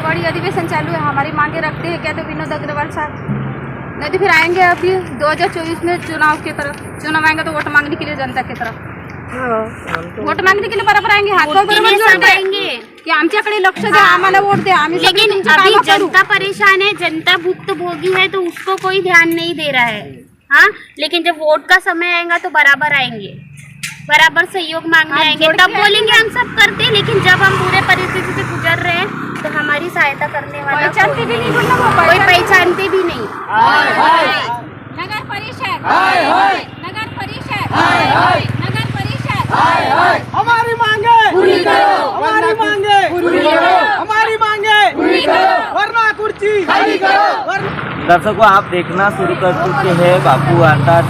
हिवाड़ी अधिवेशन चालू है, हमारी मांगे रखते हैं क्या तो विनोद अग्रवाल साहब, नहीं तो फिर आएंगे अभी 2024 में चुनाव की तरफ। चुनाव आएंगे तो वोट मांगने के लिए जनता की तरफ, वोट मागने के लिए बरोबर आएंगे, हात बरोबर जोडते की आमच्याकडे लक्ष द्या, आम्हाला वोट द्या। लेकिन अभी जनता परेशान है, जनता भुक्तभोगी है, तो उसको कोई ध्यान नहीं दे रहा है। हाँ, लेकिन जब वोट का समय आएगा तो बराबर आएंगे, बराबर सहयोग मांगने आएंगे, तब बोलेंगे हम सब करते हैं। लेकिन जब हम पूरे परिस्थिति से गुजर रहे हैं तो हमारी सहायता करने वाला पहचानते भी नहीं, कोई पहचानते भी नहीं। नगर परिषद, नगर परिषद, नगर परिषद, हमारी मांगे पूरी करो, हमारी मांगे पूरी करो, हमारी मांगे पूरी करो, वरना कुर्सी खाली करो। दर्शकों, आप देखना शुरू कर चुके हैं बापू वार्ता।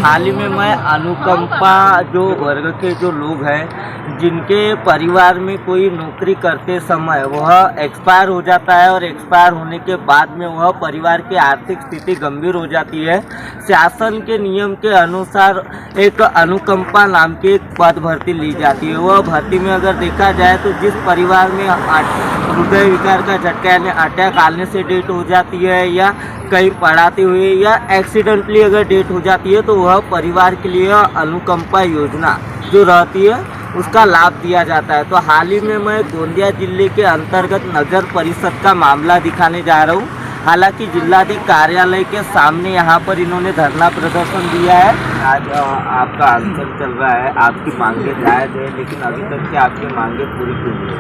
हाल ही में मैं अनुकंपा जो वर्ग के जो लोग हैं जिनके परिवार में कोई नौकरी करते समय वह एक्सपायर हो जाता है और एक्सपायर होने के बाद में वह परिवार की आर्थिक स्थिति गंभीर हो जाती है, शासन के नियम के अनुसार एक अनुकंपा नाम की एक पद भर्ती ली जाती है। वह भर्ती में अगर देखा जाए तो जिस परिवार में हृदय विकार का झटका यानी अटैक आने से डेथ हो जाती है या कहीं पड़ाते हुए या एक्सीडेंटली अगर डेथ हो जाती है तो वह परिवार के लिए अनुकंपा योजना जो रहती है उसका लाभ दिया जाता है। तो हाल ही में मैं गोंदिया जिले के अंतर्गत नगर परिषद का मामला दिखाने जा रहा हूँ। हालांकि जिलाधिकारी कार्यालय के सामने यहाँ पर इन्होंने धरना प्रदर्शन दिया है। आज आपका आंदोलन चल रहा है, आपकी मांगे जायज है, लेकिन अभी तक की आपकी मांगे पूरी क्यों नहीं?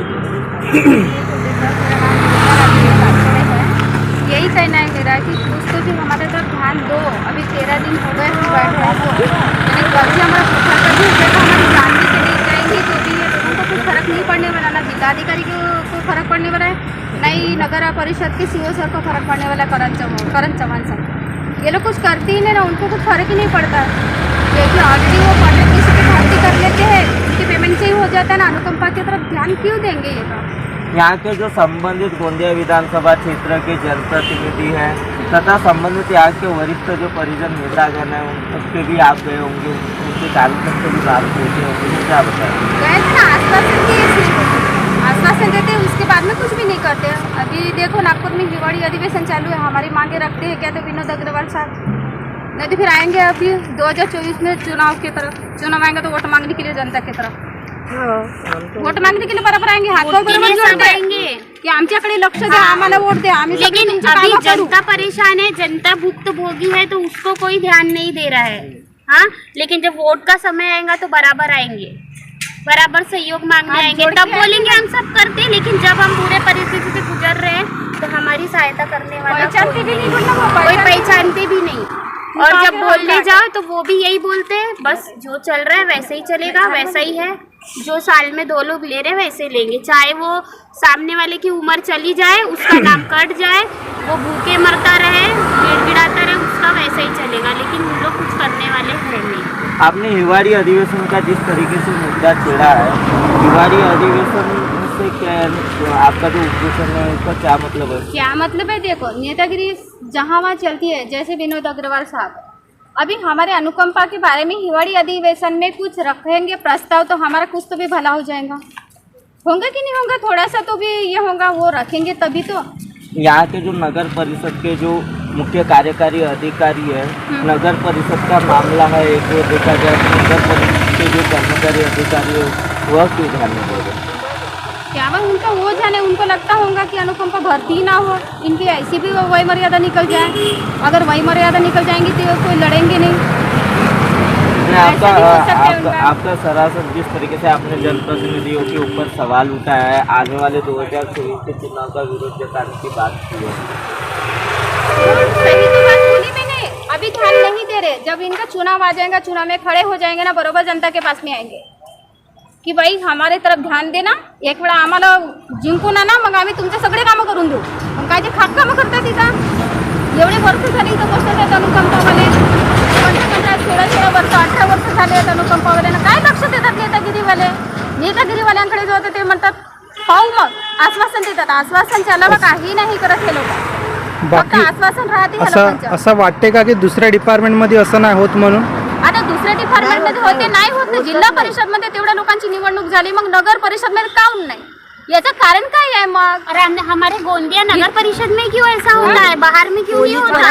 यही कहना है मेरा कि उसको भी हमारे तरफ ध्यान दो। अभी 13 दिन हो गए हम बैठे हैं, तो यानी कभी हमारा सरकार भी हो तो हमारी जान भी चली जाएंगी, तो भी ये लोगों को कुछ फर्क नहीं पड़ने वाला, ना जिलाधिकारी को फर्क पड़ने वाला है, ना ही नगर परिषद के सीओ सर को फर्क पड़ने वाला, करण चौहान सर। ये लोग कुछ करते ही नहीं ना, उनको कुछ फर्क ही नहीं पड़ता, क्योंकि ऑलरेडी वो पढ़ने किसी की भर्ती कर लेते हैं, उनकी पेमेंट से ही हो जाता है ना, अनुकंपा की तरफ ध्यान क्यों देंगे ये लोग? यहाँ के जो संबंधित गोंदिया विधानसभा क्षेत्र के जनप्रतिनिधि हैं तथा संबंधित यहाँ के वरिष्ठ जो परिजन नेतागण हैं उसके भी आप गए होंगे, उनके कार्यक्रम से भी बात होती होंगी, क्या बताएं? गए ना, आश्वासन देते हैं, उसके बाद में कुछ भी नहीं करते। अभी देखो नागपुर में हिवाड़ी अधिवेशन चालू है, हमारी मांगे रखते हैं क्या तो विनोद अग्रवाल साहब, नहीं तो फिर आएंगे अभी 2024 में चुनाव की तरफ। चुनाव आएंगे तो वोट मांगने के लिए जनता की तरफ, वोट मागने के लिए बरोबर आएंगे, हात बरोबर जोडते की आमच्याकडे लक्ष द्या, आम्हाला वोट द्या। लेकिन अभी जनता परेशान है, जनता भुक्तभोगी है, तो उसको कोई ध्यान नहीं दे रहा है। हाँ, लेकिन जब वोट का समय आएगा तो बराबर आएंगे, बराबर सहयोग मांगने आएंगे, तब बोलेंगे हम सब करते हैं। लेकिन जब हम पूरे परिस्थिति से गुजर रहे हैं तो हमारी सहायता करने वाला कोई पहचानते भी नहीं। और जब बोलने जाओ तो वो भी यही बोलते हैं, बस जो चल रहा है वैसे ही चलेगा, वैसा ही है, जो साल में 2 लोग ले रहे वैसे लेंगे, चाहे वो सामने वाले की उम्र चली जाए, उसका नाम कट जाए, वो भूखे मरता रहे, गिड़गिड़ाता रहे, उसका वैसे ही चलेगा। लेकिन उन लोग कुछ करने वाले हैं नहीं। आपने हिवाड़ी अधिवेशन का जिस तरीके से मुद्दा छेड़ा है, हिवाड़ी अधिवेशन से क्या आपका जो उद्देश्य है उसका क्या मतलब है? क्या मतलब है? देखो, नेतागिरी जहाँ वहाँ चलती है, जैसे विनोद अग्रवाल साहब अभी हमारे अनुकंपा के बारे में हिवाड़ी अधिवेशन में कुछ रखेंगे प्रस्ताव, तो हमारा कुछ तो भी भला हो जाएगा। होगा कि नहीं होगा, थोड़ा सा तो भी ये होगा, वो रखेंगे तभी तो। यहाँ के जो नगर परिषद के जो मुख्य कार्यकारी अधिकारी है, नगर परिषद का मामला है एक, वो देखा जाए तो नगर परिषद के जो कर्मचारी अधिकारी है वह क्यों ध्यान नहीं देगा? क्या वह उनका वो जाने, उनको लगता होगा कि अनुकंपा भर्ती ना हो, इनकी ऐसी भी वही मर्यादा निकल जाए। अगर वही मर्यादा निकल जाएंगी तो कोई लड़ेंगे नहीं। आपका सरासर जिस तरीके से आपने जनप्रतिनिधियों के ऊपर सवाल उठाया है, आने वाले 2024 के चुनाव का विरोध जताने की बात की है, सही तो बात बोली मैंने। अभी ध्यान नहीं दे रहे, जब इनका चुनाव आ जाएगा, चुनाव में खड़े हो जाएंगे ना, बरोबर जनता के पास में आएंगे की बाई हमारे तरफ ध्यान देना, एक वेळा आम्हाला जिंकून ना, मग आम्ही तुमचे सगळे कामं करून देऊ। मग काय जे खात कामं करतात तिथं, एवढे वर्ष झाली इथं बसतात अनुकंपावाले, 16 वर्ष 18 वर्ष झाले आहेत अनुकंपावाल्यांना, काय लक्ष देतात नेतागिरीवाले? नेतागिरीवाल्यांकडे जो होते ते म्हणतात पाहू, मग आश्वासन देतात, आश्वासनच्या अलावा काही नाही करत हे लोक, फक्त आश्वासन राहते ह्या लोकांचं। असं वाटते का की दुसऱ्या डिपार्टमेंटमध्ये असं नाही होत म्हणून? आता दुसऱ्या डिपार्टमेंटमध्ये होते नाही होत, जिल्हा परिषदमध्ये तेवढ्या लोकांची निवडणूक झाली, मग नगर परिषदमध्ये काऊन नाही? याचं कारण काय आहे मग? और हमारे गोंदिया नगर परिषद में क्यों ऐसा होता है, बाहर में क्यों नहीं होता?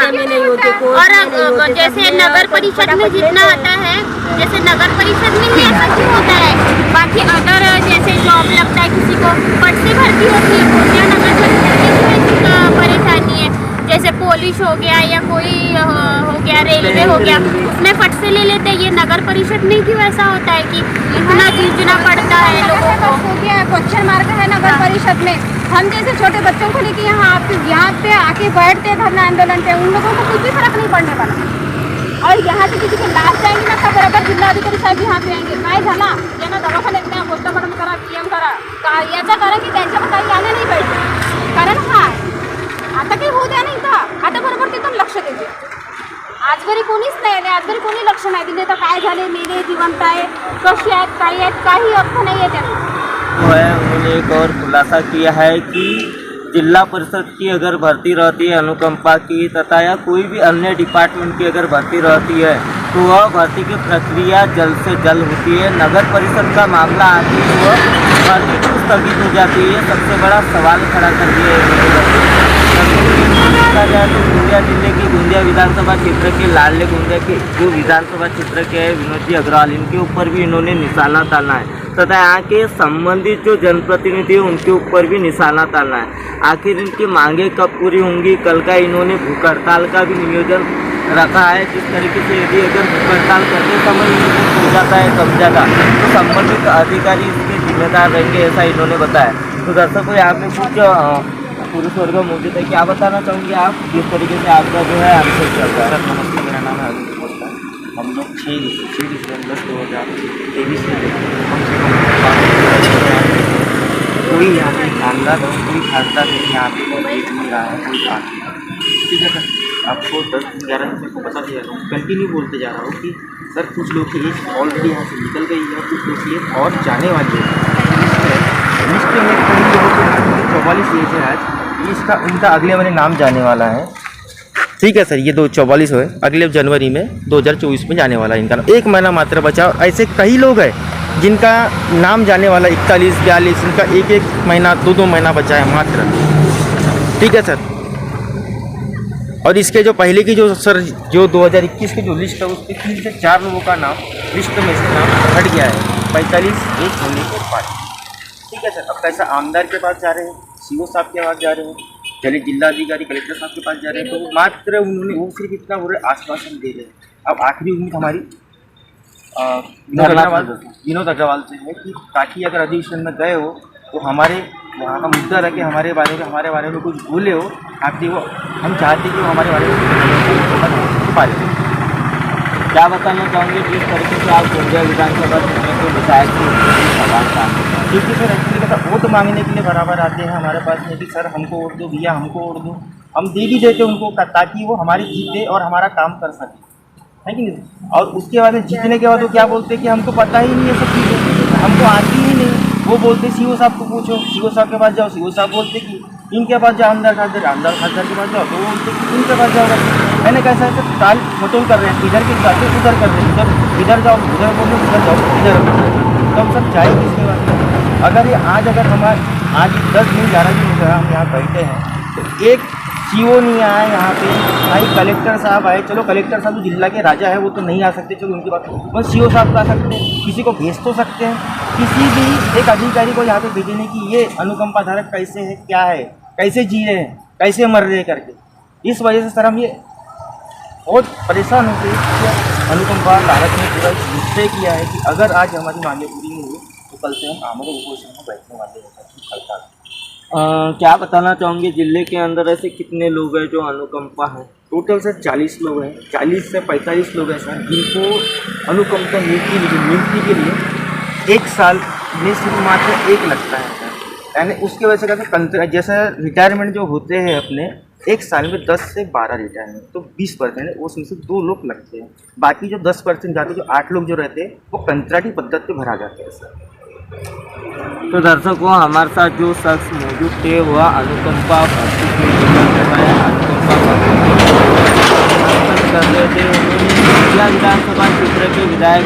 और जैसे नगर परिषद में जितना आता है, जैसे नगर परिषद में ही ऐसा क्यों होता है? बाकी अदर जैसे जॉब लगता है किसी को, फट से भर्ती होती है, गोंदिया नगर परिषद में क्यों ऐसी परेशानी है? जैसे पुलिस हो गया या कोई हो गया, रेलवे हो गया, उसमें फट से ले लेते हैं। ये नगर परिषद में क्यों ऐसा होता है कि इतना जूझना पड़ता है लोगों को? क्वेश्चन मार्क है नगर परिषद में। हम जैसे छोटे बच्चों को लेके यहाँ पे आके बैठते धरना आंदोलन पे, उन लोगों को कुछ भी फर्क नहीं पड़ने वाला। और यहाँ से किसी के लास्ट जाएंगे ना, तब बराबर जिल्हाधिकारी साहेब यहाँ पे आएंगे, काय झाला यांना दवाखान्यात न्या, पोस्ट मॉर्टम करा, पीएम करा, याचा कारण की त्यांच्यावर काही आले नाही पाहिजे। कारण हा आता काही होऊ द्या नाही का, आता बरोबर तिथून लक्ष देते। आजवरी कोणीच नाही आले, आजवरी कोणी लक्ष नाही दिले, तर काय झाले, मेले, जिवंत आहे, कशी आहेत, काही आहेत, काही अर्थ नाही आहे त्यांना। उन्होंने एक और खुलासा किया है कि जिला परिषद की अगर भर्ती रहती है अनुकंपा की तथा या कोई भी अन्य डिपार्टमेंट की अगर भर्ती रहती है तो वह भर्ती की प्रक्रिया जल्द से जल्द होती है। नगर परिषद का मामला आती है वह भर्ती क्यों स्थगित हो जाती है, सबसे बड़ा सवाल खड़ा कर दिया है। देखा जाए तो गोंदिया जिले की गोंदिया विधानसभा क्षेत्र के लाडले गोंदिया के जो विधानसभा क्षेत्र के हैं विनोद जी अग्रवाल, इनके ऊपर भी इन्होंने निशाना ताना है तथा यहाँ के संबंधित जो जनप्रतिनिधि हैं उनके ऊपर भी निशाना ताना है। आखिर इनकी मांगे कब पूरी होंगी? कल का इन्होंने भूख हड़ताल का भी नियोजन रखा है, जिस तरीके से यदि अगर भूख हड़ताल करते समय इनको हो जाता है कब्जा का तो संबंधित अधिकारी इसके जिम्मेदार रहेंगे, ऐसा इन्होंने बताया। तो दर्शकों यहाँ पे कुछ पुरुष वर्ग मौजूद है, क्या बताना चाहूँगे आप जिस तरीके से आपका जो है आंसर चल रहा है? नमस्ते, मेरा नाम है अरुण कुमार। हम लोग 6 दिसंबर 2023 से कम से कम कोई यहाँ पे खानदार कोई खासदार नहीं यहाँ पे देख नहीं रहा है, कोई काम नहीं। ठीक है सर, आपको 10-11 दिन को बता दिया हूँ, कंटिन्यू बोलते जा रहा हूँ कि सर कुछ लोग की एज ऑलरेडी यहाँ से निकल गई है, कुछ लोग की एज और जाने वाली है। लिस्ट में कई लोगों को 44 एज है आज, इसका उनका अगले महीने नाम जाने वाला है। ठीक है सर, ये 44 है, अगले जनवरी में 2024 में जाने वाला है इनका नाम। 1 महीना मात्र बचा और ऐसे कई लोग हैं जिनका नाम जाने वाला 41-42, इनका 1-1 महीना 2-2 महीना बचा है मात्र। ठीक है सर, और इसके जो पहले की जो सर जो 2021 की जो लिस्ट है उसके 3 से 4 लोगों का नाम लिस्ट में से नाम हट गया है 45 एज होने के बाद। ठीक है सर, अब कैसा आमदार के पास जा रहे हैं, सीओ साहब के पास जा रहे हैं, चलिए जिलाधिकारी कलेक्टर साहब के पास जा रहे हैं, तो मात्र उन्होंने वो सिर्फ इतना बोल रहे आश्वासन दे रहे हैं। अब आखिरी उम्मीद हमारी विनोद अग्रवाल से है कि ताकि अगर अधिवेशन में गए हो तो हमारे वहाँ का मुद्दा रखे, हमारे बारे में कुछ बोले हो, आखिरी वो हम चाहते कि वो हमारे बारे में पाले। क्या बताना चाहूँगे जिस तरीके से आप गोंदिया विधानसभा क्षेत्र के विधायक ठीक है सर, एक्चुअली पता वोट मांगने के लिए बराबर आते हैं हमारे पास में कि सर हमको वोट दो, भैया हमको वोट दो, हम दे भी देते उनको ताकि वो हमारी जीत दे और हमारा काम कर सके, है कि नहीं। और उसके बाद में जीतने के बाद वो क्या बोलते हैं कि हमको पता ही नहीं है सब चीज़ें, हमको आती ही नहीं। वो बोलते सीओ साहब को पूछो, सीओ साहब के पास जाओ, सीओ साहब बोलते कि इनके पास जाओ, आमदार खासदार के पास जाओ, तो वो बोलते कि इनके पास जाओ। मैंने कैसा है सर, ताल फोटो कर रहे हैं, इधर के जाते उधर कर रहे हैं, इधर जाओ उधर बोलो, उधर जाओ इधर, तो हम सब जाए किसके बाद? अगर ये आज आज 10 दिन 11 दिन हो गया हम यहाँ बैठे हैं तो एक सीओ नहीं आया यहाँ पे, भाई कलेक्टर साहब आए, चलो कलेक्टर साहब तो जिला के राजा है वो तो नहीं आ सकते, चलो उनकी बात, बस सीओ साहब आ सकते हैं, किसी को भेज तो सकते हैं, किसी भी एक अधिकारी को यहाँ पे भेजने की ये अनुकंपा धारक कैसे है, क्या है, कैसे जी रहे हैं, कैसे मर रहे करके। इस वजह से सर हम ये बहुत परेशान हो गए। अनुकंपा धारक ने पूरा निश्चय किया है कि अगर आज हमारी मांगे पूरी नहीं हुई तो कल से हम आमद उपोषण में बैठने वाले हैं हड़ताल। क्या बताना चाहूँगे जिले के अंदर ऐसे कितने लोग हैं जो अनुकंपा हैं? टोटल सर 40 लोग हैं, 40 से 45 लोग हैं सर जिनको अनुकंपा नियुक्ति के लिए 1 साल में सिर्फ मात्र 1 लगता है सर। यानी उसकी वजह से कहते जैसे रिटायरमेंट जो होते हैं अपने 1 साल में 10 से 12 रिटायरमेंट, तो 20% है, उसमें से 2 लोग लगते हैं, बाकी जो 10% जाते हैं, जो 8 लोग जो रहते हैं वो कंत्राटी पद्धति पे भरा जाते हैं सर। तो दर्शकों हमारे साथ जो शख्स मौजूद थे वह अनुकंपा कर रहे थे। उन्होंने विधानसभा क्षेत्र के विधायक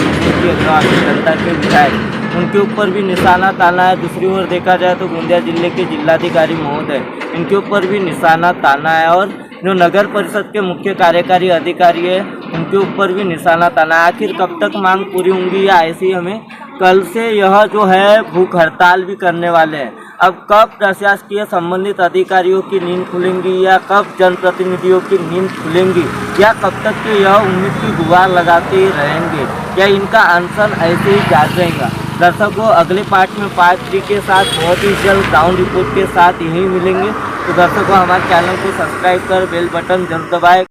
जनता के विधायक उनके ऊपर भी निशाना ताना है। दूसरी ओर देखा जाए तो गोंदिया जिले के जिलाधिकारी महोदय, इनके ऊपर भी निशाना ताना है। और जो नगर परिषद के मुख्य कार्यकारी अधिकारी है, उनके ऊपर भी निशाना ताना है। आखिर कब तक मांग पूरी होंगी या ऐसी हमें कल से यह जो है भूख हड़ताल भी करने वाले हैं। अब कब प्रशासकीय संबंधित अधिकारियों की नींद खुलेंगी या कब जनप्रतिनिधियों की नींद खुलेंगी या कब तक के यह उम्मीद की गुहार लगाते ही रहेंगे या इनका अनशन ऐसे ही जारी रहेगा। दर्शकों, अगले पार्ट में पार्ट 3 के साथ बहुत ही जल्द ग्राउंड रिपोर्ट के साथ यही मिलेंगे। तो दर्शकों, हमारे चैनल को सब्सक्राइब कर बेल बटन जरूर दबाएं।